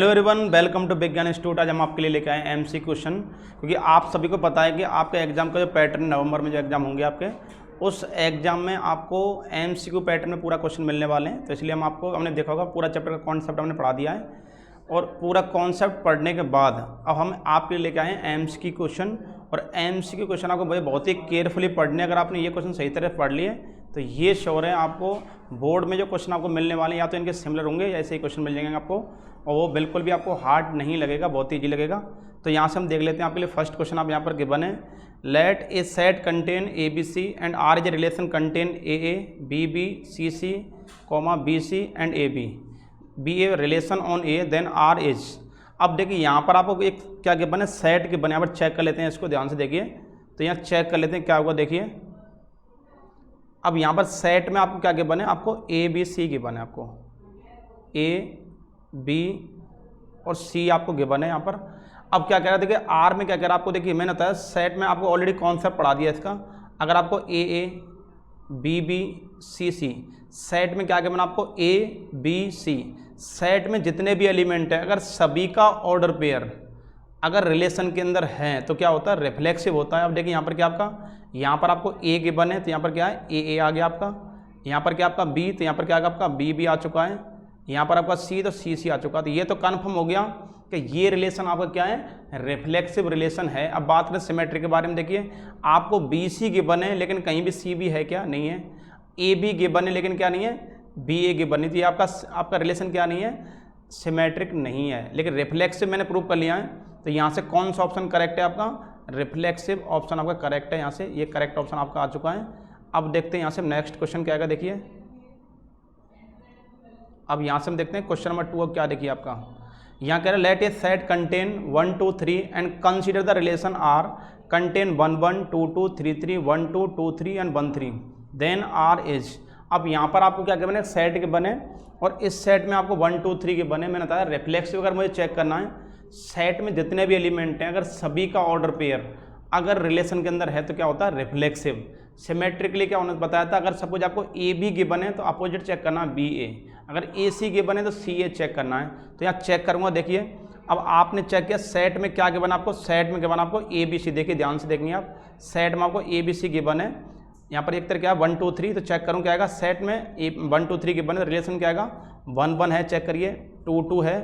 Hello everyone, welcome to विज्ञान institute. आज हम आपके लिए लेके आए एमसी क्वेश्चन, क्योंकि आप सभी को पता है कि आपके एग्जाम का जो पैटर्न नवंबर में जो एग्जाम होंगे आपके, उस एग्जाम में आपको एमसीक्यू पैटर्न में पूरा क्वेश्चन मिलने वाले हैं। तो इसलिए हमने देखा होगा पूरा चैप्टर का कॉन्सेप्ट हमने पढ़ा दिया है, और पूरा कॉन्सेप्ट पढ़ने के बाद अब हम आपके लिए लेके आए हैं एमसीक्यू क्वेश्चन। और एमसीक्यू क्वेश्चन आपको बहुत ही केयरफुली पढ़ने, अगर आपने ये क्वेश्चन सही तरह पढ़ लिए तो ये श्योर है आपको बोर्ड में जो क्वेश्चन आपको मिलने वाले हैं या तो इनके सिमिलर होंगे या ऐसे ही क्वेश्चन मिल जाएंगे आपको, और वो बिल्कुल भी आपको हार्ड नहीं लगेगा, बहुत ईजी लगेगा। तो यहाँ से हम देख लेते हैं आपके लिए फर्स्ट क्वेश्चन। आप यहाँ पर गिवन है, let a set contain a b c and r is a relation contain a b b c c comma b c and a b a relation on a then r is. अब देखिए यहाँ पर आपको एक क्या given है, set given है। यहाँ पर चेक कर लेते हैं इसको, ध्यान से देखिए। तो यहाँ चेक कर लेते हैं क्या होगा, देखिए। अब यहाँ पर सेट में आपको क्या गिवन है, आपको ए बी सी गिवन है, आपको ए बी और सी आपको गिवन है यहाँ पर। अब क्या कह रहा है, देखिए आर में क्या कह रहा है आपको, देखिए मैंने बताया सेट में आपको ऑलरेडी कॉन्सेप्ट पढ़ा दिया इसका। अगर आपको a b b c c, set में क्या गिवन आपको ए बी सी, सेट में जितने भी एलिमेंट हैं अगर सभी का ऑर्डर पेयर अगर रिलेशन के अंदर है तो क्या होता है, रिफ्लेक्सिव होता है। अब देखिए यहाँ पर क्या आपका, यहाँ पर आपको ए गिवन है तो यहाँ पर क्या है, ए आ गया आपका। यहाँ पर क्या आपका बी, तो यहाँ पर क्या आ गया आपका बी आ चुका है। यहाँ पर आपका सी, तो सी आ चुका है। तो ये तो कन्फर्म हो गया कि ये रिलेशन आपका क्या है, रिफ्लेक्सिव रिलेशन है। अब बात करें सिमेट्री के बारे में, देखिए आपको बी सी गिवन है लेकिन कहीं भी सी भी है क्या, नहीं है। ए बी गिवन है लेकिन क्या नहीं है, बी ए गिवन नहीं। तो ये आपका रिलेशन क्या नहीं है, सिमेट्रिक नहीं है, लेकिन रिफ्लेक्सिव मैंने प्रूव कर लिया है। तो यहाँ से कौन सा ऑप्शन करेक्ट है आपका, रिफ्लेक्सिव ऑप्शन आपका करेक्ट है। यहाँ से ये करेक्ट ऑप्शन आपका आ चुका है। अब देखते हैं यहाँ से नेक्स्ट क्वेश्चन क्या आएगा, देखिए। अब यहाँ से हम देखते हैं क्वेश्चन नंबर 2। अब क्या देखिए आपका, यहाँ कह रहे हैं let a set contain 1 2 3 and consider the relation r contain 1 1 2 2 3 3 1 2 2 3 and 1 3 then r is. अब यहाँ पर आपको क्या बने, सेट के बने, और इस सेट में आपको 1 2 3 के बने। मैंने बताया रिफ्लेक्सिव अगर मुझे चेक करना है, सेट में जितने भी एलिमेंट हैं अगर सभी का ऑर्डर पेयर अगर रिलेशन के अंदर है तो क्या होता है, रिफ्लेक्सिव। सिमेट्रिकली क्या उन्होंने बताया था, अगर सपोज आपको ए बी गिवन है तो अपोजिट चेक करना है बी ए, अगर ए सी गिवन है तो सी ए चेक करना है। तो यहाँ चेक करूँगा, देखिए। अब आपने चेक किया सेट में क्या गिवन आपको, सेट में गिवन आपको ए बी सी, देखिए ध्यान से देखेंगे आप, सेट में आपको ए बी सी गिवन है। यहाँ पर एक तरह क्या है 1 2 3, तो चेक करूँ क्या आएगा, सेट में 1 2 3 गिवन है, रिलेशन क्या आएगा 1 1 है, चेक करिए 2 2 है,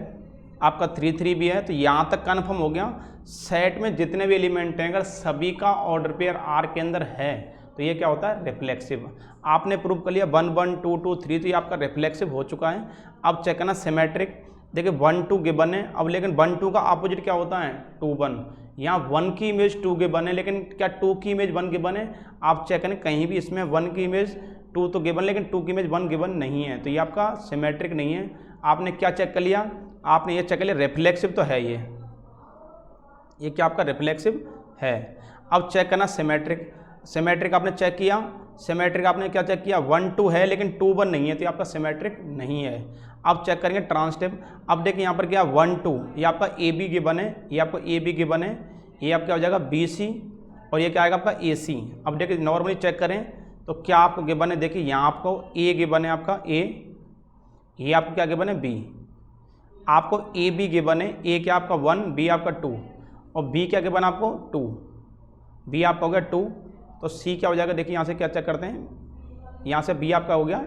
आपका 3 3 भी है। तो यहाँ तक कन्फर्म हो गया, सेट में जितने भी एलिमेंट हैं अगर सभी का ऑर्डर पेयर आर के अंदर है तो ये क्या होता है, रिफ्लेक्सिव। आपने प्रूव कर लिया 1 1 2 2 3, तो ये आपका रिफ्लेक्सिव हो चुका है। अब चेक करना सिमेट्रिक, देखिए 1 2 गिवन है। अब लेकिन 1 2 का अपोजिट क्या होता है, 2 1। यहाँ 1 की इमेज 2 गिवन है, लेकिन क्या 2 की इमेज 1 गिवन है, आप चेक करें कहीं भी इसमें 1 की इमेज 2 तो गिवन, लेकिन 2 की इमेज 1 गिवन नहीं है, तो ये आपका सिमेट्रिक नहीं है। आपने क्या चेक कर लिया, आपने ये चेक कर लिया रिफ्लेक्सिव तो है, ये क्या आपका रिफ्लेक्सिव है। अब चेक करना सिमेट्रिक, सिमेट्रिक आपने चेक किया, सिमेट्रिक आपने क्या चेक किया 1 2 है लेकिन 2 1 नहीं है, तो ये आपका सिमेट्रिक नहीं है। अब चेक करेंगे ट्रांसटिव। अब देखिए यहाँ पर क्या 1 2, ये आपका ए बी गिवन है, ये आपको ए बी गिवन है, ये आपका हो जाएगा बी सी, और ये क्या आएगा आपका ए सी। अब देखिए नॉर्मली चेक करें तो क्या आपको गिवन है, देखिए यहाँ आपको ए गिवन है आपका ए, ये आपको क्या गिवन है बी, आपको ए बी गिवन है, ए क्या आपका 1, बी आपका 2, और बी क्या गिवन आपको 2, बी आपका हो गया 2, तो सी क्या हो जाएगा, देखिए यहाँ से क्या चेक करते हैं, यहाँ से बी आपका हो गया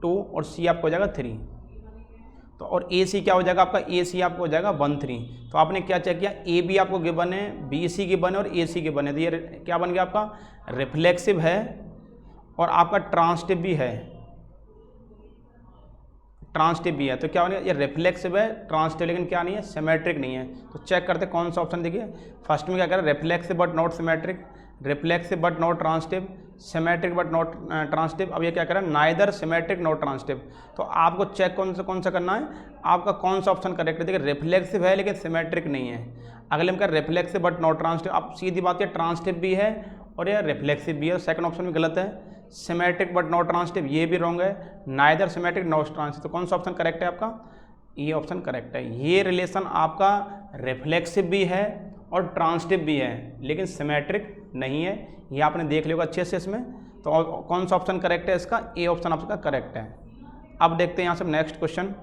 2 और सी आपका हो जाएगा 3, तो और ए सी क्या हो जाएगा आपका, ए सी आपको हो जाएगा 1 3। तो आपने क्या चेक किया, ए बी आपको गिवन है, बी सी गिवन है और ए सी गिवन है, तो ये क्या बन गया आपका, रिफ्लेक्सिव है और आपका ट्रांसटिव भी है, ट्रांसटिव भी है। तो क्या बनेगा, ये रिफ्लेक्सिव है ट्रांसटिव, लेकिन क्या नहीं है, सिमेट्रिक नहीं है। तो चेक करते कौन सा ऑप्शन, देखिए फर्स्ट में क्या करें, reflexive but not symmetric, reflexive but not transitive, symmetric but not transitive. अब ये क्या करें, नाइदर सिमेट्रिक नॉट ट्रांसटिव। तो आपको चेक कौन सा करना है, आपका कौन सा ऑप्शन करेक्ट है। देखिए रिफ्लेक्सिव है लेकिन सिमेट्रिक नहीं है। अगले में क्या, रिफ्लेक्सिव बट नॉट ट्रांसटिव। अब सीधी बात है, ट्रांसटिव भी है और ये रिफ्लेक्सिव भी है। सेकंड ऑप्शन भी गलत है, सिमेट्रिक बट नॉट ट्रांसटिव, ये भी रॉन्ग है, नाइदर सिमेट्रिक नॉट ट्रांसटिव। तो कौन सा ऑप्शन करेक्ट है आपका, ये ऑप्शन करेक्ट है। ये रिलेशन आपका रिफ्लेक्सिव भी है और ट्रांसटिव भी है, लेकिन सिमेट्रिक नहीं है। ये आपने देख लिया अच्छे से इसमें। तो कौन सा ऑप्शन करेक्ट है इसका, ए ऑप्शन आपका करेक्ट है। अब देखते हैं यहाँ से नेक्स्ट क्वेश्चन।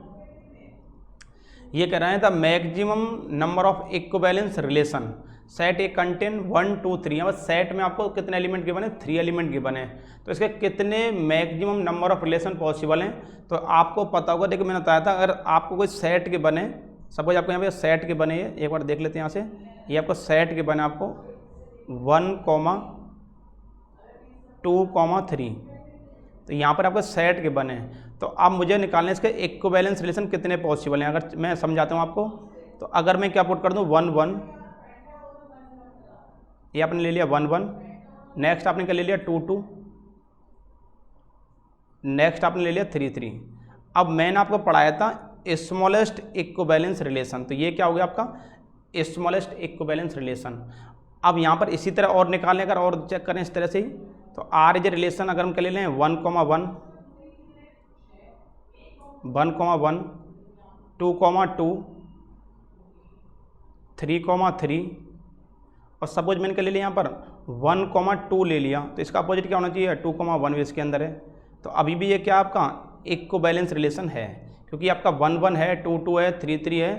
ये कह रहे हैं the maximum number of equivalence relation set A contain 1 2 3। यहाँ पर सेट में आपको कितने एलिमेंट गिवन है, 3 एलिमेंट गिवन है, तो इसके कितने maximum number of relation possible हैं। तो आपको पता होगा, देखिए मैंने बताया था अगर आपको कोई सेट के बने, सपोज आपको यहाँ पे सेट के बने, एक बार देख लेते हैं यहाँ से, ये आपको सेट के बने आपको 1, 2, 3, तो यहाँ पर आपको सेट के बने, तो अब मुझे निकालने इसके इक्विवेलेंस रिलेशन कितने पॉसिबल हैं। अगर मैं समझाता हूँ आपको, तो अगर मैं क्या पुट कर दूँ 1 1, ये आपने ले लिया 1 1, नेक्स्ट आपने क्या ले लिया 2 2, नेक्स्ट आपने ले लिया 3 3। अब मैंने आपको पढ़ाया था स्मॉलेस्ट इक्विवेलेंस रिलेशन, तो ये क्या हो गया आपका स्मॉलेस्ट इक्विवेलेंस रिलेशन। अब यहाँ पर इसी तरह और निकालने अगर और चेक करें इस तरह से ही, तो आर इज रिलेशन अगर हम क्या ले लें 1 1 1 1 2 2 3 3, और सपोज मैंने क्या ले लिया यहाँ पर 1 2 ले लिया, तो इसका अपोजिट क्या होना चाहिए 2 1 भी इसके अंदर है। तो अभी भी ये क्या आपका इक्विवेलेंस रिलेशन है, क्योंकि आपका 1 1 है, 2 2 है, 3 3 है,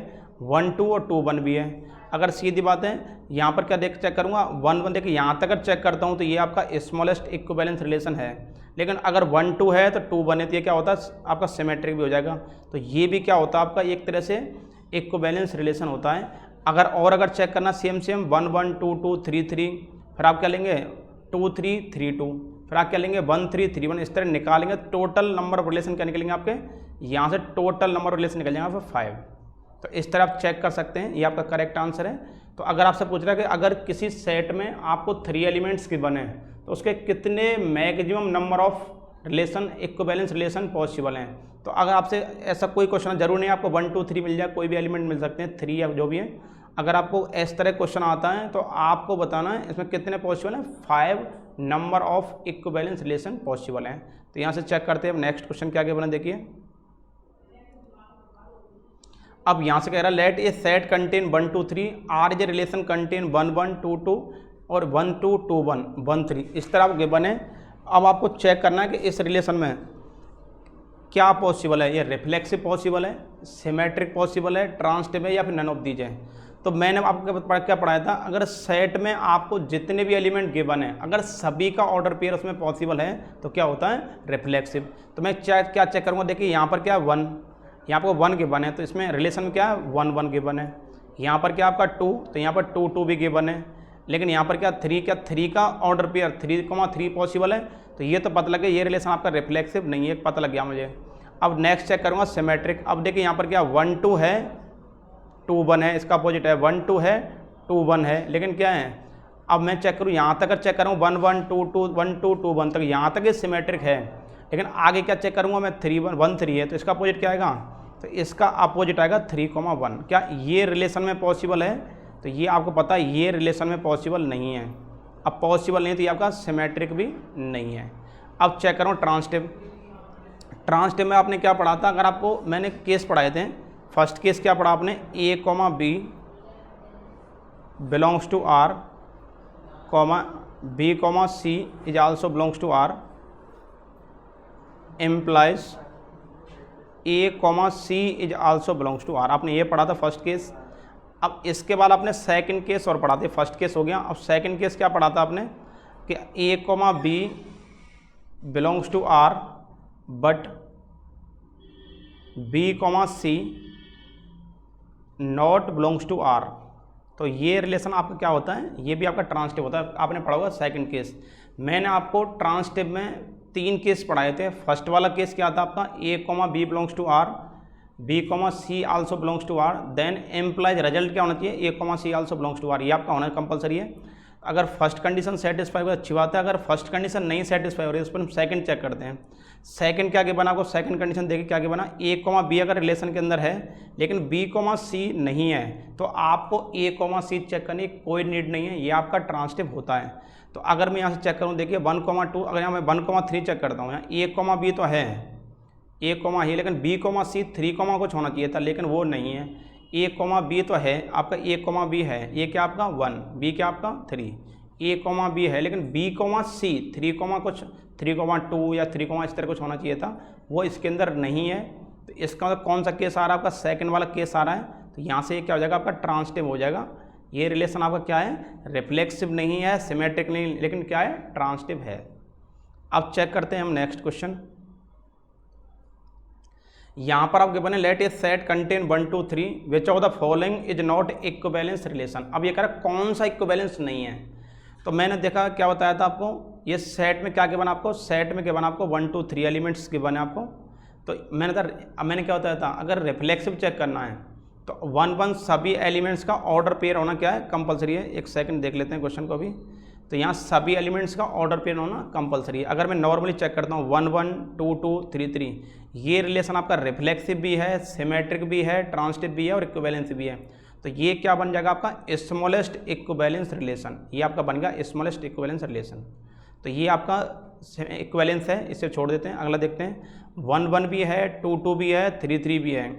1 2 और 2 1 भी है। अगर सीधी बात है यहाँ पर क्या देख चेक करूँगा 1 1, देखिए यहाँ तक अगर चेक करता हूँ तो ये आपका स्मॉलेस्ट इक्विवेलेंस रिलेशन है, लेकिन अगर 1 2 है तो 2 1 है, तो ये क्या होता है आपका सिमेट्रिक भी हो जाएगा। तो ये भी क्या होता है आपका एक तरह से इक्विवेलेंस रिलेशन होता है। अगर चेक करना सेम 1 1 2 2 3 3, फिर आप क्या लेंगे 2 3 3 2, फिर आप क्या लेंगे 1 3 3 1, इस तरह निकालेंगे टोटल नंबर ऑफ रिलेशन क्या निकलेंगे आपके, यहाँ से टोटल नंबर ऑफ रिलेशन निकल जाएगा 5। तो इस तरह आप चेक कर सकते हैं, ये आपका करेक्ट आंसर है। तो अगर आपसे पूछ रहा है कि अगर किसी सेट में आपको 3 एलिमेंट्स की बने तो उसके कितने maximum number of relation equivalence relation possible हैं, तो अगर आपसे ऐसा कोई क्वेश्चन जरूर नहीं आपको 1 2 3 मिल जाए, कोई भी एलिमेंट मिल सकते हैं 3 या जो भी है। अगर आपको इस तरह क्वेश्चन आता है तो आपको बताना है इसमें कितने पॉसिबल हैं, 5 number of equivalence relation possible हैं। तो यहाँ से चेक करते हैं। अब नेक्स्ट क्वेश्चन क्या आगे बना देखिए। अब यहाँ से कह रहा है let a set contain 1 2 3 r is a relation contain 1 1 2 2 और 1 2 2 1 1 3, इस तरह आप गिवन है। अब आपको चेक करना है कि इस रिलेशन में क्या पॉसिबल है, ये रिफ्लेक्सिव पॉसिबल है, सिमेट्रिक पॉसिबल है, ट्रांसटिव है, या फिर नन ऑफ दीज है। तो मैंने आपको क्या पढ़ाया था, अगर सेट में आपको जितने भी एलिमेंट गिवन है अगर सभी का ऑर्डर पेयर उसमें पॉसिबल है तो क्या होता है रिफ्लेक्सिव। तो मैं क्या चेक करूँगा, देखिए यहाँ पर क्या 1, यहाँ पर 1 गिवन है, तो इसमें रिलेशन क्या है 1 1 गिवन है। यहाँ पर क्या आपका 2, तो यहाँ पर 2 2 भी गिवन है, लेकिन यहाँ पर क्या 3 का ऑर्डर पेयर 3 3 पॉसिबल है। तो ये तो पता लगे ये रिलेशन आपका रिफ्लेक्सिव नहीं है, पता लग गया मुझे। अब नेक्स्ट चेक करूँगा सिमेट्रिक। अब देखिए यहाँ पर क्या 1 2 है 2 1 है, इसका अपोजिट है 1 2 है 2 1 है, लेकिन क्या है अब मैं चेक करूँ यहाँ तक चेक करूँ 1 1 2 2 1 2 2 1 तक, यहाँ तक ये सिमेट्रिक है, लेकिन आगे क्या चेक करूँगा मैं 3 1 1 3 है, तो इसका अपोजिट क्या आएगा, तो इसका अपोजिट आएगा 3 1। क्या ये रिलेशन में पॉसिबल है, तो ये आपको पता है ये रिलेशन में पॉसिबल नहीं है। अब पॉसिबल नहीं तो ये आपका सिमेट्रिक भी नहीं है। अब चेक करूँ ट्रांसटिव। ट्रांसटिव में आपने क्या पढ़ा था, अगर आपको मैंने केस पढ़ाए थे, फर्स्ट केस क्या पढ़ा आपने A, B belongs to R, B, C is also belongs to R, implies A, C is also belongs to R। आपने ये पढ़ा था फर्स्ट केस। अब इसके बाद आपने सेकंड केस और पढ़ा था, फर्स्ट केस हो गया। अब सेकंड केस क्या पढ़ा था आपने कि A, B belongs to R but B, C not belongs to R। तो ये रिलेशन आपका क्या होता है, ये भी आपका ट्रांसटिव होता है। आपने पढ़ा होगा सेकंड केस। मैंने आपको ट्रांसटिव में 3 केस पढ़ाए थे। फर्स्ट वाला केस क्या था आपका A, B belongs to R, B, C also belongs to R, then implies result क्या होना चाहिए A, C also belongs to R। ये आपका होना कंपलसरी है। अगर फर्स्ट कंडीशन सेटिस्फाई हो अच्छी बात है, अगर फर्स्ट कंडीशन नहीं सेटिस्फाई हो रही है उस पर हम सेकंड चेक करते हैं। सेकंड क्या आगे बना, आपको सेकंड कंडीशन देखिए क्या आगे बना, A, B अगर रिलेशन के अंदर है लेकिन B, C नहीं है तो आपको A, C चेक करने की कोई नीड नहीं है, ये आपका ट्रांसटिव होता है। तो अगर मैं यहाँ से चेक करूँ देखिए 1, 2, अगर यहाँ मैं 1, 3 चेक करता हूँ, यहाँ A, B तो है, A, है, लेकिन B, C 3, कुछ होना चाहिए था लेकिन वो नहीं है। A, B तो है आपका, A, B है, ये क्या आपका 1, B क्या आपका 3, A, B है, लेकिन B, C 3, 3, 2 या 3, इस तरह कुछ होना चाहिए था, वो इसके अंदर नहीं है। तो इसका मतलब कौन सा केस आ रहा है आपका, सेकंड वाला केस आ रहा है। तो यहाँ से क्या हो जाएगा आपका, ट्रांसटिव हो जाएगा। ये रिलेशन आपका क्या है, रिफ्लेक्सिव नहीं है, सिमेट्रिक नहीं, लेकिन क्या है, ट्रांसटिव है। अब चेक करते हैं हम नेक्स्ट क्वेश्चन। यहाँ पर आपके बने let a set contain 1 2 3 which of the following is not equivalence relation. अब ये कह रहा है कौन सा इक्विवेलेंस नहीं है। तो मैंने देखा क्या बताया था आपको, ये सेट में क्या गिवन आपको, सेट में गिवन आपको 1 2 3 एलिमेंट्स गिवन है आपको। तो मैंने क्या बताया था, अगर रिफ्लेक्सिव चेक करना है तो 1 1 सभी एलिमेंट्स का ऑर्डर पेयर होना क्या है, कंपलसरी है। एक सेकंड देख लेते हैं क्वेश्चन को भी। तो यहाँ सभी एलिमेंट्स का ऑर्डर पेयर होना कंपलसरी है। अगर मैं नॉर्मली चेक करता हूँ 1 1 2 2 3 3, ये रिलेशन आपका रिफ्लेक्सिव भी है, सिमेट्रिक भी है, ट्रांसटिव भी है और इक्विवेलेंस भी है। तो ये क्या बन जाएगा आपका, स्मॉलेस्ट इक्विवेलेंस रिलेशन। ये आपका बन गया स्मॉलेस्ट इक्विवेलेंस रिलेशन। तो ये आपका इक्विवेलेंस है, इसे छोड़ देते हैं। अगला देखते हैं, 1 1 भी है, 2 2 भी है, 3 3 भी है,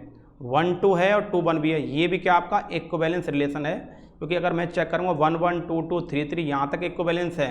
1 2 है और 2 1 भी है। ये भी क्या आपका इक्विवेलेंस रिलेशन है, क्योंकि अगर मैं चेक करूँगा 1 1 2 2 3 3 यहाँ तक इक्विवेलेंस है।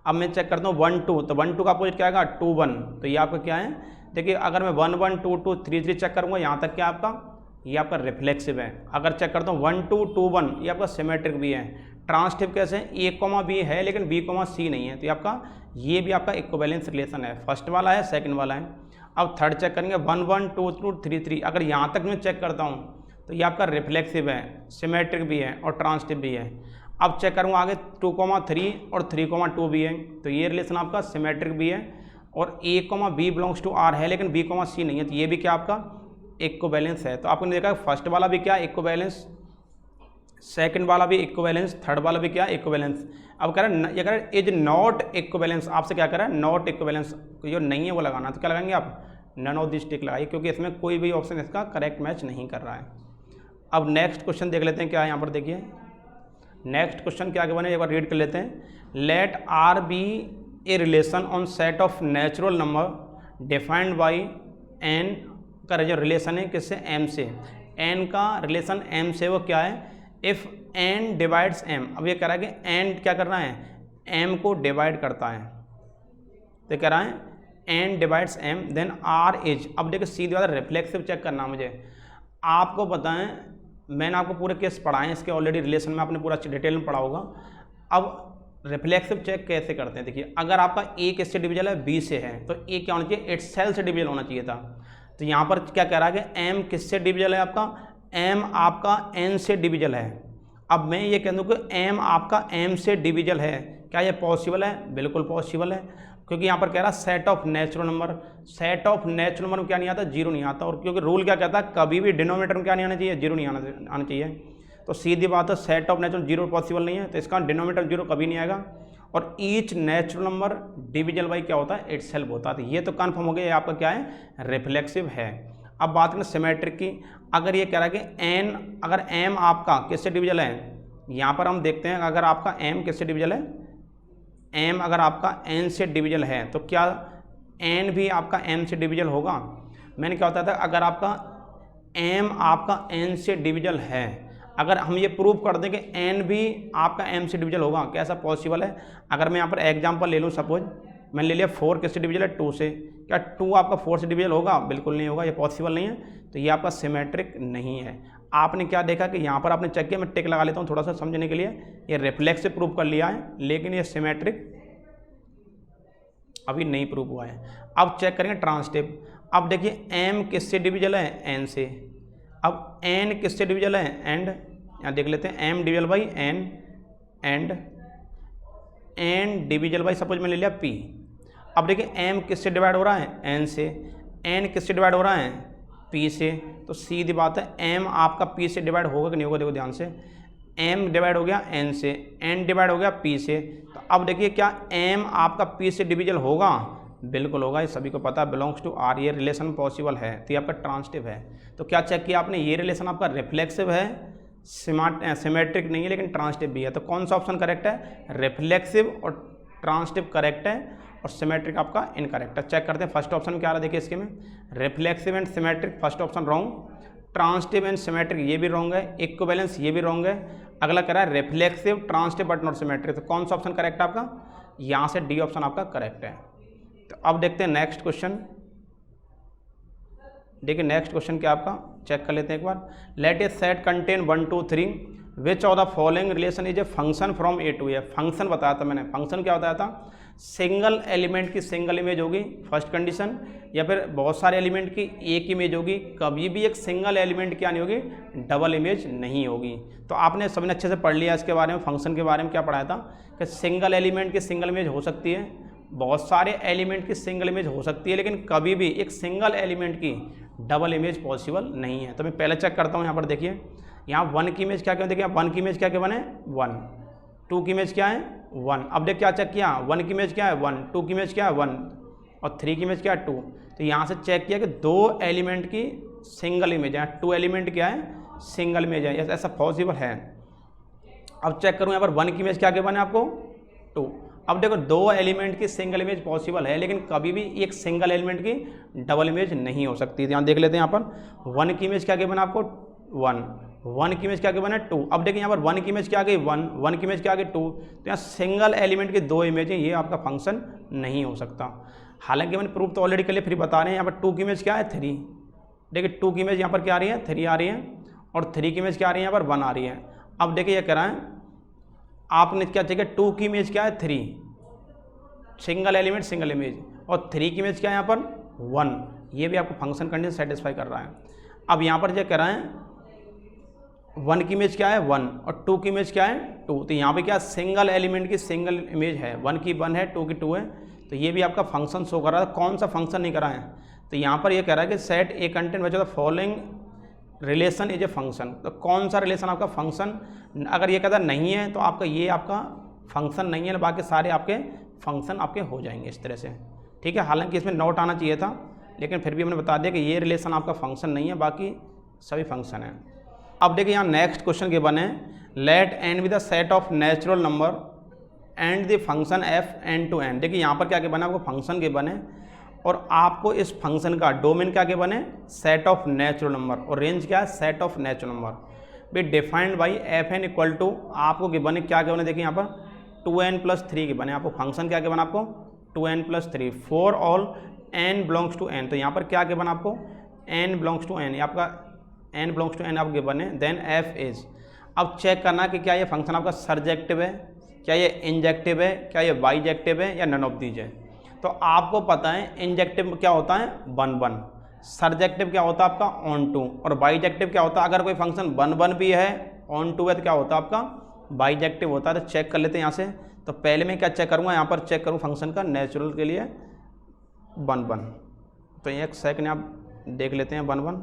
अब मैं चेक करता हूँ 1 2, तो 1 2 का अपोजिट क्या आएगा, 2 1। तो ये आपका क्या है, देखिए अगर मैं 1 1 2 2 3 3 चेक करूँगा यहाँ तक क्या आपका, ये आपका रिफ्लेक्सिव है। अगर चेक करता हूँ 1 2 2 1, ये आपका सिमेट्रिक भी है। ट्रांसटिव कैसे, ए कॉमा बी है लेकिन बी कॉमा सी नहीं है। तो ये आपका, ये भी आपका इक्विवेलेंस रिलेशन है। फर्स्ट वाला है, सेकंड वाला है। अब थर्ड चेक करेंगे 1 1 2 2 3 3। अगर यहाँ तक मैं चेक करता हूँ तो ये आपका रिफ्लेक्सिव है, सिमेट्रिक भी है और ट्रांसटिव भी है। अब चेक करूँगा आगे 2 3 और 3 2 भी है। तो ये रिलेशन आपका सिमेट्रिक भी है और a b belongs to r है लेकिन बी सी नहीं है। तो ये भी क्या आपका इक्विवेलेंस है। तो आपने देखा फर्स्ट वाला भी क्या इक्विवेलेंस, सेकंड वाला भी इक्विवेलेंस, थर्ड वाला भी क्या इक्विवेलेंस। अब कह रहा है, ये कह रहा है इज नॉट इक्विवेलेंस, आपसे क्या कह रहा है, नॉट इक्विवेलेंस। जो नहीं है वो लगाना। तो क्या लगाएंगे आप, नन ऑफ दिस टिक लगाइए, क्योंकि इसमें कोई भी ऑप्शन इसका करेक्ट मैच नहीं कर रहा है। अब नेक्स्ट क्वेश्चन देख लेते हैं क्या है यहाँ पर। देखिए नेक्स्ट क्वेश्चन क्या आगे बने, एक बार रीड कर लेते हैं। Let r be a relation on set of natural number defined by n का जो रिलेशन है किससे, एम से। एन का रिलेशन एम से वो क्या है, इफ़ एन डिवाइड्स एम। अब ये कह रहा है कि एन क्या करना है, एम को डिवाइड करता है। तो कह रहा है n divides m then r is. अब देखिए सीधी बात, रिफ्लेक्सिव चेक करना मुझे। आपको पता है मैंने आपको पूरे केस पढ़ाए हैं इसके ऑलरेडी, रिलेशन में आपने पूरा डिटेल में पढ़ा होगा। अब रिफ्लेक्सिव चेक कैसे करते हैं, देखिए अगर आपका ए किससे डिविजल है, बी से है, तो ए क्या होना चाहिए, इटसेल्फ से डिविजल होना चाहिए था। तो यहाँ पर क्या कह रहा है कि एम किससे डिविजल है आपका, एम आपका एन से डिविजल है। अब मैं ये कह दूँ कि एम आपका एम से डिविजल है, क्या ये पॉसिबल है, बिल्कुल पॉसिबल है। क्योंकि यहाँ पर कह रहा है set of natural number, set of natural number में क्या नहीं आता, जीरो नहीं आता। और क्योंकि रूल क्या कहता है, कभी भी डिनोमिनेटर में क्या नहीं आना चाहिए, जीरो नहीं आना चाहिए। तो सीधी बात है set of natural zero possible नहीं है, तो इसका डिनोमिनेटर जीरो कभी नहीं आएगा। और ईच नेचुरल नंबर डिविजल बाई क्या होता है, इटसेल्फ होता है। तो ये तो कन्फर्म हो गया, ये आपका क्या है, रिफ्लेक्सिव है। अब बात करें सिमेट्रिक की। अगर ये कह रहा है कि एन, अगर एम आपका किससे डिविजल है, यहाँ पर हम देखते हैं अगर आपका एम किससे डिविजल है, एम अगर आपका एन से डिविजल है तो क्या एन भी आपका एम से डिविजल होगा। मैंने क्या बताया था, अगर आपका एम आपका एन से डिविजल है, अगर हम ये प्रूव कर दें कि एन भी आपका एम से डिविजल होगा, कैसा पॉसिबल है। अगर मैं यहाँ पर एग्जांपल ले लूँ, सपोज मैंने ले लिया 4 किससे डिविजल है, 2 से। क्या 2 आपका 4 से डिविजल होगा, बिल्कुल नहीं होगा, ये पॉसिबल नहीं है। तो ये आपका सिमेट्रिक नहीं है। आपने क्या देखा कि यहाँ पर आपने चेक किया, मैं टिक लगा लेता हूँ थोड़ा सा समझने के लिए। ये रिफ्लेक्स से प्रूव कर लिया है लेकिन ये सिमेट्रिक अभी नहीं प्रूव हुआ है। अब चेक करेंगे ट्रांसटिव। अब देखिए एम किससे डिविजल है, एन से। अब एन किससे डिविजल है, एंड। यहाँ देख लेते हैं m divisible by n and n divisible by suppose मैंने ले लिया पी। अब देखिए एम किससे डिवाइड हो रहा है, एन से। एन किससे डिवाइड हो रहा है, पी से। तो सीधी बात है एम आपका पी से डिवाइड होगा कि नहीं होगा, देखो ध्यान से। एम डिवाइड हो गया एन से, एन डिवाइड हो गया पी से। तो अब देखिए क्या एम आपका पी से डिविजल होगा, बिल्कुल होगा, ये सभी को पता है, बिलोंग्स टू आर, ये रिलेशन पॉसिबल है। तो ये आपका ट्रांसटिव है। तो क्या चेक किया आपने, ये रिलेशन आपका रिफ्लेक्सिव है, सिमेट्रिक नहीं है लेकिन ट्रांसटिव भी है। तो कौन सा ऑप्शन करेक्ट है, रिफ्लेक्सिव और ट्रांसटिव करेक्ट है और सिमेट्रिक आपका इनकरेक्ट है। चेक करते हैं फर्स्ट ऑप्शन क्या आ रहा है, देखिए इसके में reflexive and symmetric, first option wrong. Transitive and symmetric ये भी रॉन्ग है। इक्विवेलेंस ये भी रॉन्ग है। अगला कह रहा है reflexive transitive but not symmetric. तो कौन सा ऑप्शन करेक्ट है आपका, यहाँ से डी ऑप्शन आपका करेक्ट है। तो अब देखते हैं नेक्स्ट क्वेश्चन। देखिए नेक्स्ट क्वेश्चन क्या आपका, चेक कर लेते हैं एक बार। Let a set contain 1 2 3 which of the following relation is a function from A to A. Function बताया था मैंने, फंक्शन क्या बताया था, सिंगल एलिमेंट की सिंगल इमेज होगी फर्स्ट कंडीशन, या फिर बहुत सारे एलिमेंट की एक इमेज होगी। कभी भी एक सिंगल एलिमेंट क्या नहीं होगी, डबल इमेज नहीं होगी। तो आपने सबने अच्छे से पढ़ लिया इसके बारे में, फंक्शन के बारे में क्या पढ़ाया था कि सिंगल एलिमेंट की सिंगल इमेज हो सकती है, बहुत सारे एलिमेंट की सिंगल इमेज हो सकती है, लेकिन कभी भी एक सिंगल एलिमेंट की डबल इमेज पॉसिबल नहीं है। तो मैं पहले चेक करता हूँ, यहाँ पर देखिए, यहाँ 1 की इमेज क्या क्या, देखिए 1 की इमेज क्या क्या बने 1, 2 की इमेज क्या है 1। अब देख क्या चेक किया, 1 की इमेज क्या है 1, 2 की इमेज क्या है 1 और 3 की इमेज क्या है 2। तो यहाँ से चेक किया कि 2 एलिमेंट की सिंगल इमेज है, 2 एलिमेंट क्या है सिंगल इमेज है, ऐसा पॉसिबल है। अब चेक करूँ यहाँ पर 1 की इमेज क्या क्या बने आपको 2। अब देखो 2 एलिमेंट की सिंगल इमेज पॉसिबल है, लेकिन कभी भी एक सिंगल एलिमेंट की डबल इमेज नहीं हो सकती। यहाँ देख लेते हैं, यहाँ पर 1 की इमेज क्या क्या बना आपको 1 की इमेज क्या क्या बना 2। अब देखिए यहाँ पर 1 की इमेज क्या आ गई 1 की इमेज क्या आ गई 2। तो यहाँ सिंगल एलिमेंट की 2 इमेज है, ये आपका फंक्शन नहीं हो सकता। हालांकि मैंने प्रूफ तो ऑलरेडी कर लिया, फिर बता रहे हैं। यहाँ पर 2 की इमेज क्या है 3, देखिए 2 की इमेज यहाँ पर क्या आ रही है 3 आ रही है, और 3 की इमेज क्या आ रही है यहाँ पर 1 आ रही है। अब देखिए ये कह रहा है आपने क्या चाहिए, 2 की इमेज क्या है 3, सिंगल एलिमेंट सिंगल इमेज, और 3 की इमेज क्या है यहाँ पर 1, ये भी आपको फंक्शन कंडीशन सेटिस्फाई कर रहा है। अब यहाँ पर जो कह रहा है 1 की इमेज क्या है 1 और 2 की इमेज क्या है 2, तो यहाँ पे क्या सिंगल एलिमेंट की सिंगल इमेज है, 1 की 1 है 2 की 2 है, तो ये भी आपका फंक्शन शो कर रहा है। कौन सा फंक्शन नहीं करा है, तो यहाँ पर ये कह रहा है कि set a content which of the following relation is a function. तो कौन सा रिलेशन आपका फंक्शन, अगर ये कहता नहीं है तो आपका ये आपका फंक्शन नहीं है, बाकी सारे आपके फंक्शन आपके हो जाएंगे इस तरह से, ठीक है। हालांकि इसमें नोट आना चाहिए था, लेकिन फिर भी हमने बता दिया कि ये रिलेशन आपका फंक्शन नहीं है, बाकी सभी फंक्शन है। अब देखिए यहाँ नेक्स्ट क्वेश्चन के बने, let n with the set of natural number and the function f n to n. देखिए यहाँ पर क्या क्या बने आपको फंक्शन के बने, और आपको इस फंक्शन का डोमेन क्या क्या बने सेट ऑफ नेचुरल नंबर, और रेंज क्या है सेट ऑफ नेचुरल नंबर भी defined by f n equal to आपको के बने क्या क्या बने, देखिए यहाँ पर 2n+3 के बने। आपको फंक्शन क्या क्या बना आपको 2n+3 for all n belongs to n। तो यहाँ पर क्या क्या बना आपको n बिलोंग्स टू n, आपका n बिलोंग्स टू n आपके बने। देन f इज, अब चेक करना कि क्या ये फंक्शन आपका सर्जेक्टिव है, क्या ये इंजेक्टिव है, क्या ये बाइजेक्टिव है, या नन ऑफ दीज है। तो आपको पता है इंजेक्टिव क्या होता है 1 1, सर्जेक्टिव क्या होता है आपका ऑन टू, और बाइजेक्टिव क्या होता है अगर कोई फंक्शन 1 1 भी है ऑन टू है तो क्या होता है आपका बाइजेक्टिव होता है। तो चेक कर लेते हैं यहाँ से। तो पहले मैं क्या चेक करूँगा, यहाँ पर चेक करूँ फंक्शन का नेचुरल के लिए 1 1। तो एक सेकंड आप देख लेते हैं 1 1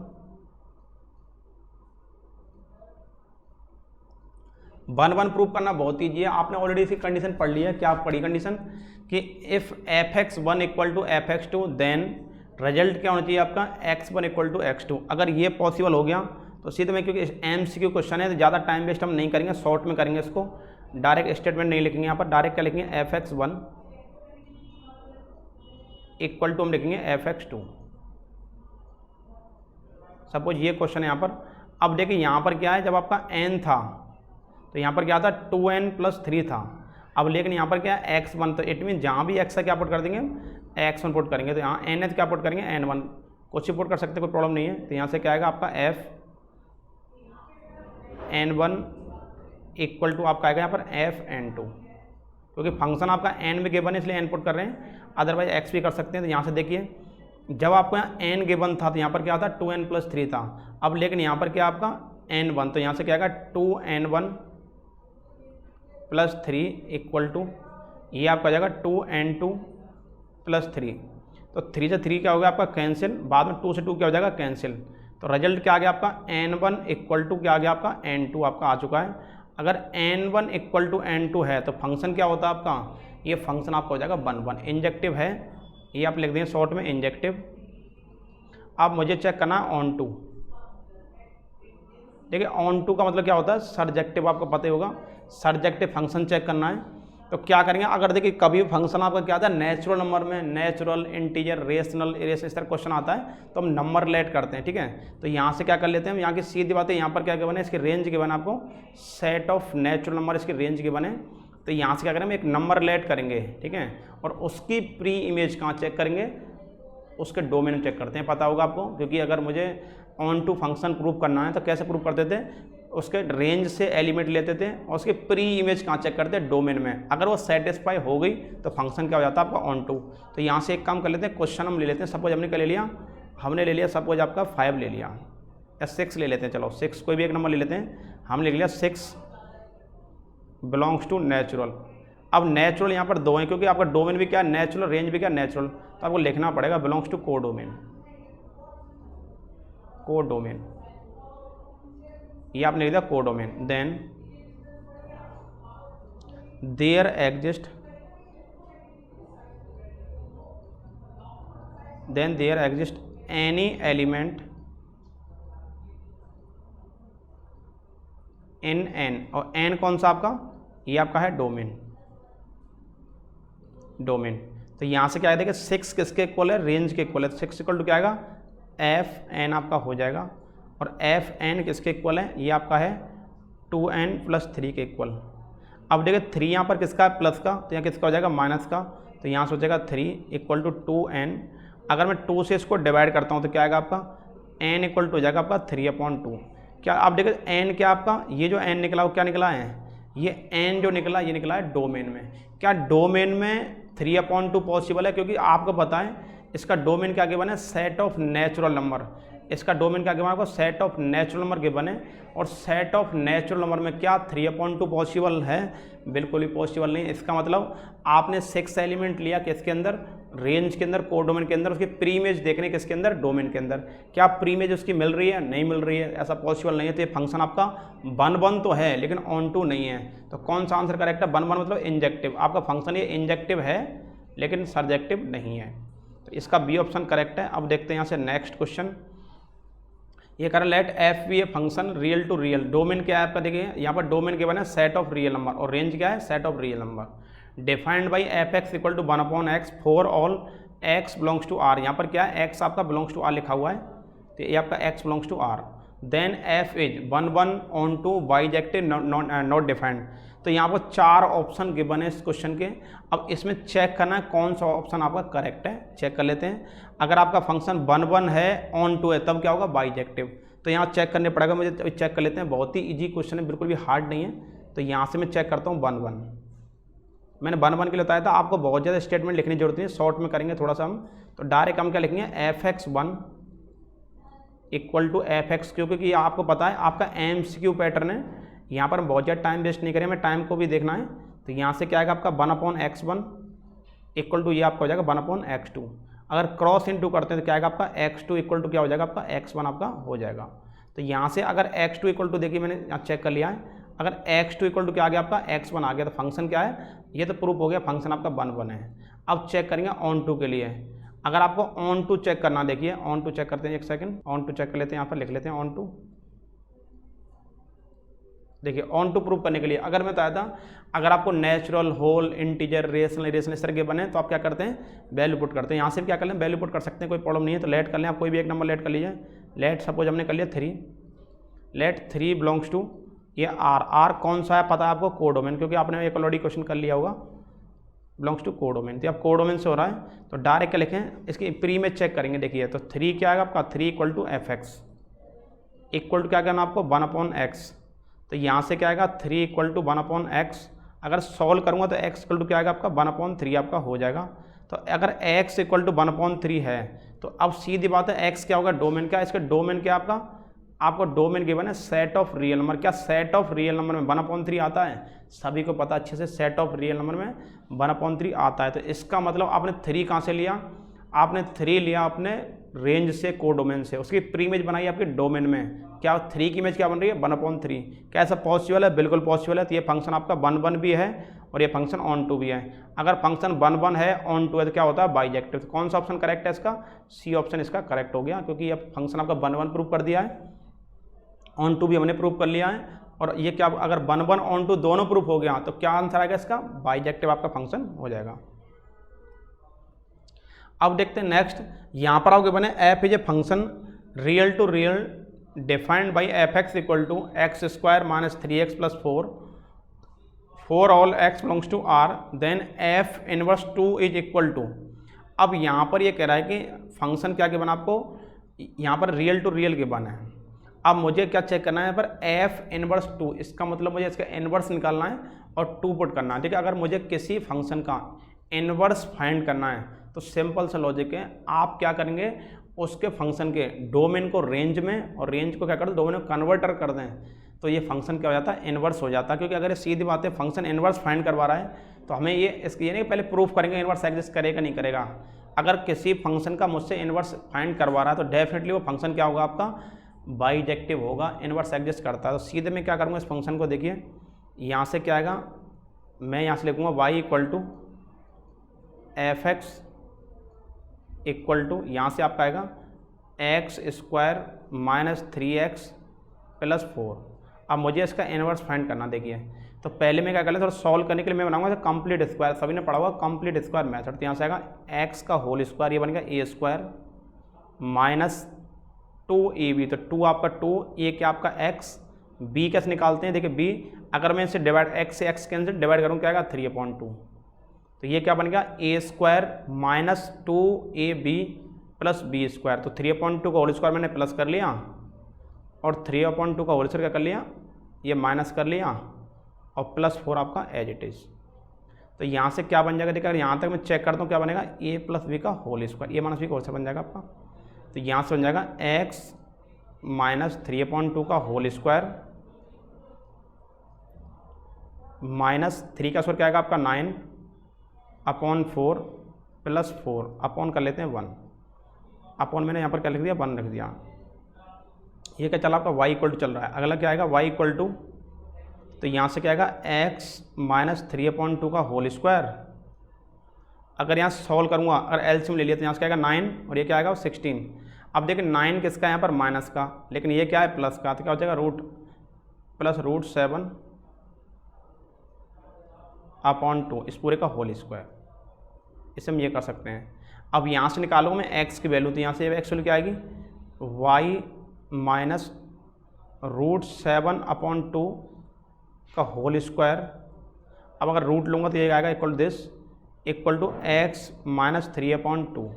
प्रूव करना बहुत ईजी है। आपने ऑलरेडी इसकी कंडीशन पढ़ ली है। क्या पढ़ी कंडीशन कि if fx1 equal to fx2 then result क्या होना चाहिए आपका x1 इक्वल टू x2। अगर ये पॉसिबल हो गया तो सीधे में, क्योंकि MCQ क्वेश्चन है तो ज़्यादा टाइम वेस्ट हम नहीं करेंगे, शॉर्ट में करेंगे इसको, डायरेक्ट स्टेटमेंट नहीं लिखेंगे। यहाँ पर डायरेक्ट क्या लिखेंगे fx1 इक्वल टू हम लिखेंगे fx2। सपोज ये क्वेश्चन है यहाँ पर। अब देखिए यहाँ पर क्या है, जब आपका n था तो यहाँ पर क्या था 2n+3 था। अब लेकिन यहाँ पर क्या है x1, तो इट मीन जहाँ भी x है क्या पुट कर देंगे x1 पुट करेंगे, तो यहाँ n है तो क्या पुट करेंगे n1, कुछ ही पुट कर सकते कोई प्रॉब्लम नहीं है। तो यहाँ से क्या आएगा आपका f n1 इक्वल टू आपका आएगा यहाँ पर f n2, क्योंकि फंक्शन आपका n में गिवन है इसलिए n पुट कर रहे हैं, अदरवाइज x भी कर सकते हैं। तो यहाँ से देखिए जब आपको यहाँ n गिवन था तो यहाँ पर क्या था 2n+3 था। अब लेकिन यहाँ पर क्या आपका n1, तो यहाँ से क्या आएगा 2n1+3 इक्वल टू ये आपका जाएगा 2n2+3। तो 3 से 3 क्या हो गया आपका कैंसिल, बाद में 2 से 2 क्या हो जाएगा कैंसिल। तो रिजल्ट क्या आ गया आपका n1 इक्वल टू क्या आ गया आपका n2 आपका आ चुका है। अगर n1 इक्वल टू n2 है तो फंक्शन क्या होता है आपका, ये फंक्शन आपका हो जाएगा 1 1, इंजेक्टिव है, ये आप लिख देंगे शॉर्ट में इंजेक्टिव। अब मुझे चेक करना ऑन टू। देखिए ऑन टू का मतलब क्या होता है सर्जेक्टिव, आपको पता ही होगा सर्जेक्टिव फंक्शन चेक करना है। तो क्या करेंगे, अगर देखिए कभी फंक्शन आपका क्या आता है नेचुरल नंबर में, नेचुरल, इंटीजर, रेशनल, इरेशनल, इस तरह क्वेश्चन आता है तो हम नंबर लेट करते हैं, ठीक है। तो यहाँ से क्या कर लेते हैं हम, यहाँ की सीधी बात है, यहाँ पर क्या गिवन है इसकी रेंज गिवन है आपको, सेट ऑफ नेचुरल नंबर इसकी रेंज गिवन है। तो यहाँ से क्या करेंगे एक नंबर लेट करेंगे, ठीक है, और उसकी प्री इमेज कहाँ चेक करेंगे उसके डोमेन में चेक करते हैं, पता होगा आपको, क्योंकि अगर मुझे ऑन टू फंक्शन प्रूव करना है तो कैसे प्रूव करते थे, उसके रेंज से एलिमेंट लेते थे और उसके प्री इमेज कहाँ चेक करते हैं, डोमेन में। अगर वो सेटिस्फाई हो गई तो फंक्शन क्या हो जाता है आपका ऑन टू। तो यहाँ से एक काम कर लेते हैं, क्वेश्चन हम ले लेते हैं। सपोज हमने क्या ले लिया, हमने ले लिया सपोज आपका 5 ले लिया या 6 ले लेते हैं, चलो 6 कोई भी एक नंबर ले लेते हैं। हम लिख लिया 6 बिलोंग्स टू नेचुरल। अब नेचुरल यहाँ पर 2 हैं क्योंकि आपका डोमेन भी क्या है नेचुरल, रेंज भी क्या नेचुरल, तो आपको लिखना पड़ेगा बिलोंग्स टू कोडोमेन। कोडोमेन ये आपने लिख दिया codomain. Then there exist any element in n, और एन कौन सा आपका, ये आपका है डोमेन। तो यहाँ से क्या देखिए 6 किसके इक्वल है, रेंज के इक्वल है। 6 इक्वल टू क्या आएगा, एफ एन आपका हो जाएगा, और एफ एन किसके इक्वल है, ये आपका है 2n + 3 के इक्वल। अब देखिए 3 यहाँ पर किसका है, प्लस का, तो यहाँ किसका हो जाएगा, माइनस का। तो यहाँ से हो जाएगा 3 = 2n। अगर मैं 2 से इसको डिवाइड करता हूँ तो क्या आएगा आपका, n = हो जाएगा आपका 3/2। क्या आप देखिए n क्या आपका, ये जो n निकला वो क्या निकला है, ये n जो निकला ये निकला है डोमेन में। क्या डोमेन में 3/2 पॉसिबल है, क्योंकि आपको पता है इसका डोमेन क्या गिवन है, सेट ऑफ नेचुरल नंबर। इसका डोमेन क्या गिवन है आपको, set of natural number given है, और सेट ऑफ नेचुरल नंबर में क्या 3/2 पॉसिबल है, बिल्कुल भी पॉसिबल नहीं। इसका मतलब आपने 6 एलिमेंट लिया किसके अंदर, रेंज के अंदर, कोडोमेन के अंदर, उसकी प्री इमेज देखने किसके अंदर, डोमेन के अंदर। क्या प्री इमेज उसकी मिल रही है, नहीं मिल रही है, ऐसा पॉसिबल नहीं है। तो ये फंक्शन आपका 1 तो है लेकिन ऑन टू नहीं है। तो कौन सा आंसर करेक्ट है, 1 मतलब इंजेक्टिव। आपका फंक्शन ये इंजेक्टिव है लेकिन सर्जेक्टिव नहीं है, तो इसका बी ऑप्शन करेक्ट है। अब देखते हैं यहाँ से नेक्स्ट क्वेश्चन। ये कह रहा है let f be a function real to real. Domain क्या है आपका, देखिए यहाँ पर डोमेन के बना है सेट ऑफ रियल नंबर, और रेंज क्या है, set of real number. Defined by f x = 1/x for all x belongs to r। यहाँ पर क्या है, x आपका बिलोंग्स टू r लिखा हुआ है, तो ये आपका x belongs to r। Then f is 1 onto bijective not defined. तो यहाँ पर 4 ऑप्शन गिवन है इस क्वेश्चन के। अब इसमें चेक करना है कौन सा ऑप्शन आपका करेक्ट है, चेक कर लेते हैं। अगर आपका फंक्शन 1 है, ऑन टू है, तब क्या होगा, बाइजेक्टिव। तो यहाँ चेक करने पड़ेगा मुझे, तो चेक कर लेते हैं। बहुत ही इजी क्वेश्चन है, बिल्कुल भी हार्ड नहीं है। तो यहाँ से मैं चेक करता हूँ 1 मैंने 1 के लिए बताया था, आपको बहुत ज़्यादा स्टेटमेंट लिखने की जरूरत नहीं है, शॉर्ट में करेंगे थोड़ा सा हम। तो डायरेक्ट हम क्या लिखेंगे, fx1 = fx, क्योंकि आपको पता है आपका MCQ पैटर्न है। यहाँ पर हम बहुत ज़्यादा टाइम वेस्ट नहीं करेंगे, टाइम को भी देखना है। तो यहाँ से क्या आएगा आपका 1/x1 = ये आपका हो जाएगा 1/x2। अगर क्रॉस इनटू करते हैं तो क्या आएगा आपका x2 = क्या हो जाएगा आपका x1 आपका हो जाएगा। तो यहाँ से अगर x2 = देखिए मैंने यहाँ चेक कर लिया है, अगर x2 = क्या आ गया आपका x1 आ गया, तो फंक्शन क्या है, ये तो प्रूफ हो गया फंक्शन आपका 1 है। अब चेक करेंगे ऑन टू के लिए। अगर आपको ऑन टू चेक करना, देखिए ऑन टू चेक करते हैं, एक सेकंड ऑन टू चेक कर लेते हैं, यहाँ पर लिख लेते हैं ऑन टू। देखिए ऑन टू प्रूव करने के लिए अगर मैं बताया था, अगर आपको नेचुरल, होल, इंटीजर, रेशनल इस तरह के बने तो आप क्या करते हैं, वैल्यू पुट करते हैं। यहाँ से भी क्या कर लें, वैल्यू पुट कर सकते हैं, कोई प्रॉब्लम नहीं है। तो लेट कर लें, आप कोई भी एक नंबर लेट कर लीजिए। लेट सपोज हमने कर लिया 3, लेट 3 बिलोंग्स टू ये r कौन सा है पता है आपको, कोडोमेन, क्योंकि आपने एक ऑलरेडी क्वेश्चन कर लिया होगा, बिलोंग्स टू कोडोमेन। तो अब कोडोमेन से हो रहा है तो डायरेक्ट क्या लिखें, इसकी प्री में चेक करेंगे। देखिए तो 3 क्या आएगा आपका, 3 = fx इक्वल टू क्या करना आपको 1/x। तो यहाँ से क्या आएगा 3 = 1/x। अगर सॉल्व करूँगा तो x = क्या आएगा आपका 1/3 आपका हो जाएगा। तो अगर x = 1/3 है तो अब सीधी बात है x क्या होगा, डोमेन क्या, इसका डोमेन क्या आपको डोमेन गिवन है सेट ऑफ रियल नंबर। क्या सेट ऑफ रियल नंबर में 1/3 आता है, सभी को पता अच्छे से, सेट ऑफ रियल नंबर में 1/3 आता है। तो इसका मतलब आपने 3 कहाँ से लिया, आपने 3 लिया अपने रेंज से, कोडोमेन से, उसकी प्री इमेज बनाई आपके डोमेन में। क्या 3 की इमेज क्या बन रही है 1/3। क्या ऐसा पॉसिबल है, बिल्कुल पॉसिबल है। तो ये फंक्शन आपका 1 भी है और ये फंक्शन ऑन टू भी है। अगर फंक्शन 1 है, ऑन टू है, तो क्या होता है बाइजेक्टिव। तो कौन सा ऑप्शन करेक्ट है इसका, सी ऑप्शन इसका करेक्ट हो गया, क्योंकि ये फंक्शन आपका 1 प्रूव कर दिया है, ऑन टू भी हमने प्रूव कर लिया है। और ये क्या, अगर 1 ऑन टू दोनों प्रूफ हो गया तो क्या आंसर आएगा इसका, बाइजेक्टिव आपका फंक्शन हो जाएगा। अब देखते हैं नेक्स्ट, यहाँ पर आपके बने f is a function real to real defined by fx = x² - 3x + 4 for all x belongs to r। Then f inverse 2 is equal to, अब यहाँ पर ये कह रहा है कि फंक्शन क्या गिवन आपको, यहाँ पर रियल टू रियल गिवन है। अब मुझे क्या चेक करना है यहाँ पर एफ इनवर्स 2, इसका मतलब मुझे इसका इनवर्स निकालना है और 2 पुट करना है। ठीक है, अगर मुझे किसी फंक्शन का इनवर्स फाइंड करना है तो सिंपल सा लॉजिक है, आप क्या करेंगे, उसके फंक्शन के डोमेन को रेंज में और रेंज को क्या कर दो, डोमेन में कन्वर्टर कर दें, तो ये फंक्शन क्या हो जाता है, इनवर्स हो जाता है। क्योंकि अगर ये सीधी बात है फंक्शन इनवर्स फाइंड करवा रहा है तो हमें ये इसके ये नहीं पहले प्रूफ करेंगे इनवर्स एग्जिस्ट करेगा नहीं करेगा। अगर किसी फंक्शन का मुझसे इनवर्स फाइंड करवा रहा है तो डेफिनेटली वो फंक्शन क्या होगा, आपका बाइजेक्टिव होगा, इनवर्स एग्जिस्ट करता है। तो सीधे मैं क्या करूँगा, इस फंक्शन को देखिए, यहाँ से क्या आएगा, मैं यहाँ से लिखूँगा y equal to f x equal to, यहाँ से आपका आएगा x square minus 3x plus 4। अब मुझे इसका इनवर्स फाइंड करना, देखिए तो पहले मैं क्या कर ले, थोड़ा सॉल्व करने के लिए मैं बनाऊंगा कंप्लीट स्क्वायर, सभी ने पढ़ा हुआ कंप्लीट स्क्वायर मेथड। तो यहाँ से आएगा x का होल स्क्वायर, ये बनेगा a स्क्वायर माइनस 2ab, तो 2 आपका 2, a क्या आपका x, b कैसे निकालते हैं, देखिए b अगर मैं इसे डिवाइड x से x कैंसिल डिवाइड करूँ क्या आएगा 3/2, तो ये क्या बन गया a square minus 2ab plus b square. तो 3/2 का होल स्क्वायर मैंने प्लस कर लिया और 3/2 का होल स्क्वायर क्या कर लिया, ये माइनस कर लिया और प्लस 4 आपका एज इट इज़। तो यहाँ से क्या बन जाएगा, देखिए यहाँ तक मैं चेक करता हूँ क्या बनेगा, a प्लस बी का होल स्क्वायर, ए माइनस बी का होल स्क्वायर बन जाएगा आपका। तो यहाँ से बन जाएगा x माइनस 3/2 का होल स्क्वायर माइनस 3 का स्क्वायर क्या आएगा आपका 9/4 प्लस 4 अपॉन कर लेते हैं 1, अपॉन मैंने यहाँ पर क्या लिख दिया 1 रख दिया। ये क्या चला आपका y इक्वल टू चल रहा है, अगला क्या आएगा y इक्वल टू, तो यहाँ से क्या आएगा x माइनस 3/2 का होल स्क्वायर। अगर यहाँ सॉल्व करूँगा, अगर एलसीएम ले लिया तो यहाँ से क्या आएगा 9 और ये क्या आएगा 16। अब देखिए 9 किसका है यहाँ पर, माइनस का, लेकिन ये क्या है प्लस का, तो क्या हो जाएगा रूट प्लस √7/2 इस पूरे का होल स्क्वायर, इसे हम ये कर सकते हैं। अब यहाँ से निकालूंगा मैं x की वैल्यू, तो यहाँ से x वैल्यू क्या आएगी, y माइनस √7/2 का होल स्क्वायर। अब अगर रूट लूँगा तो ये आएगा equal this equal to x minus 3/2।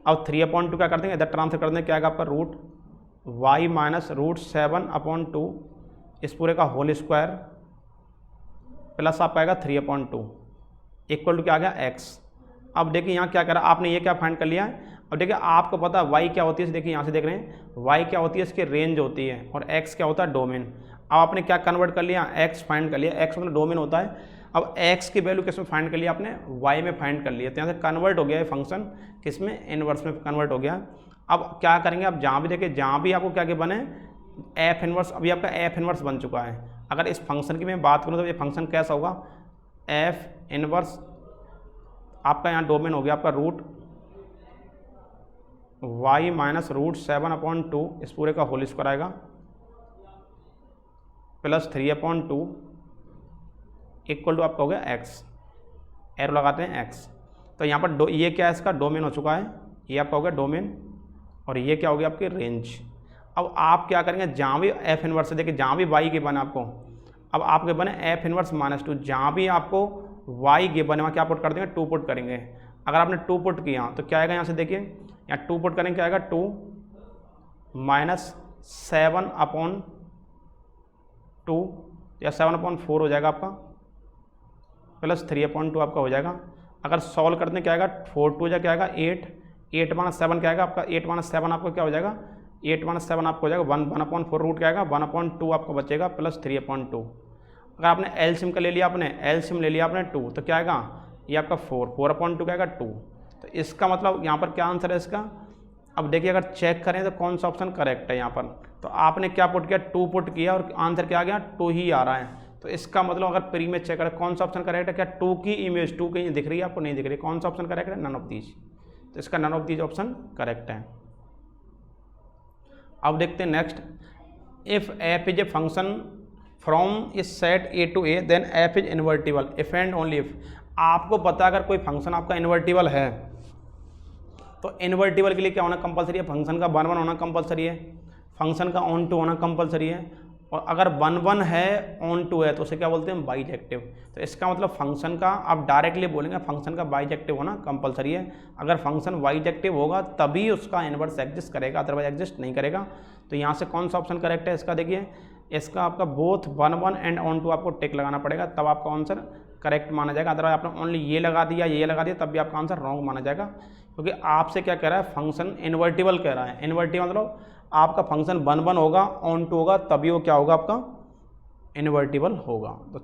अब 3/2 क्या करते हैं, इधर ट्रांसफर कर दें, क्या आएगा आपका रूट y माइनस √7/2 इस पूरे का होल स्क्वायर प्लस आपका आएगा 3/2 इक्वल टू क्या आ गया x। अब देखिए यहाँ क्या करा आपने, ये क्या फाइंड कर लिया है। अब देखिए आपको पता है y क्या होती है, देखिए यहाँ से देख रहे हैं y क्या होती है, इसकी रेंज होती है, और x क्या होता है डोमेन। अब आपने क्या कन्वर्ट कर लिया, x फाइंड कर लिया, x मतलब डोमेन होता है। अब x की वैल्यू किस में फाइंड कर लिया आपने, y में फाइंड कर लिया, तो यहाँ से कन्वर्ट हो गया ये फंक्शन किस में, इनवर्स में कन्वर्ट हो गया। अब क्या करेंगे, आप जहाँ भी देखिए जहाँ भी आपको क्या बने एफ इनवर्स, अभी आपका एफ इनवर्स बन चुका है। अगर इस फंक्शन की मैं बात करूँ तो ये फंक्शन कैसा होगा, एफ इनवर्स आपका यहाँ डोमेन हो गया आपका रूट y माइनस √7/2 इस पूरे का होल स्क्वायर आएगा प्लस 3/2 इक्वल टू आपका हो गया x, एरो लगाते हैं x। तो यहाँ पर ये क्या है, इसका डोमेन हो चुका है, ये आपका हो गया डोमेन और ये क्या हो गया आपकी रेंज। अब आप क्या करेंगे, जहाँ भी एफ इनवर्स से देखिए, जहाँ भी y के बने आपको, अब आपके बने एफ इनवर्स -2, जहाँ भी आपको y के बने वहाँ क्या पुट कर देंगे, 2 पुट करेंगे। अगर आपने 2 पुट किया तो क्या आएगा, यहाँ से देखिए यहाँ 2 पुट करेंगे क्या आएगा 2 माइनस 7/2 या 7/4 हो जाएगा आपका प्लस 3/2 आपका हो जाएगा। अगर सॉल्व करते हैं क्या आएगा 4 2 क्या आएगा 8, 8 माइनस 7 क्या आएगा आपका, 8 माइनस 7 आपको क्या हो जाएगा, 8 माइनस 7 आपको हो जाएगा 1/4 रूट क्या आएगा 1/2 आपको बचेगा प्लस 3/2। अगर आपने एलसीएम का ले लिया, आपने एलसीएम ले लिया आपने 2, तो क्या आएगा ये आपका 4/2 क्या आएगा 2। तो इसका मतलब यहाँ पर क्या आंसर है इसका। अब देखिए अगर चेक करें तो कौन सा ऑप्शन करेक्ट है यहाँ पर, तो आपने क्या पुट किया 2 पुट किया और आंसर क्या आ गया 2 ही आ रहा है। तो इसका मतलब अगर प्री में चेक करें कौन सा ऑप्शन करेक्ट है, क्या 2 की इमेज 2 कहीं दिख रही है आपको, नहीं दिख रही, कौन सा ऑप्शन करेक्ट है, नन ऑफ दीज। तो इसका none of these option correct है। अब देखते हैं next, if F is a function from इस set A to A then F is invertible if and only if. आपको पता अगर कोई फंक्शन आपका इन्वर्टिबल है तो इन्वर्टिबल के लिए क्या होना कंपलसरी है, फंक्शन का 1 1 होना कंपलसरी है, फंक्शन का ऑन टू होना कंपलसरी है, और अगर 1 1 है ऑन टू है तो उसे क्या बोलते हैं बाइजेक्टिव। तो इसका मतलब फंक्शन का आप डायरेक्टली बोलेंगे फंक्शन का बाइजेक्टिव होना कंपलसरी है। अगर फंक्शन बाइजेक्टिव होगा तभी उसका इनवर्स एग्जिस्ट करेगा, अदरवाइज एग्जिस्ट नहीं करेगा। तो यहाँ से कौन सा ऑप्शन करेक्ट है इसका, देखिए इसका आपका बोथ 1 1 एंड ऑन टू आपको टिक लगाना पड़ेगा, तब आपका आंसर करेक्ट माना जाएगा। अदरवाइज आपने ओनली ये लगा दिया तब भी आपका आंसर रॉन्ग माना जाएगा, क्योंकि आपसे क्या कह रहा है फंक्शन इन्वर्टिबल कह रहा है। इन्वर्टिबल मतलब आपका फंक्शन 1 1 होगा ऑन टू होगा तभी वो क्या होगा आपका इन्वर्टिबल होगा। तो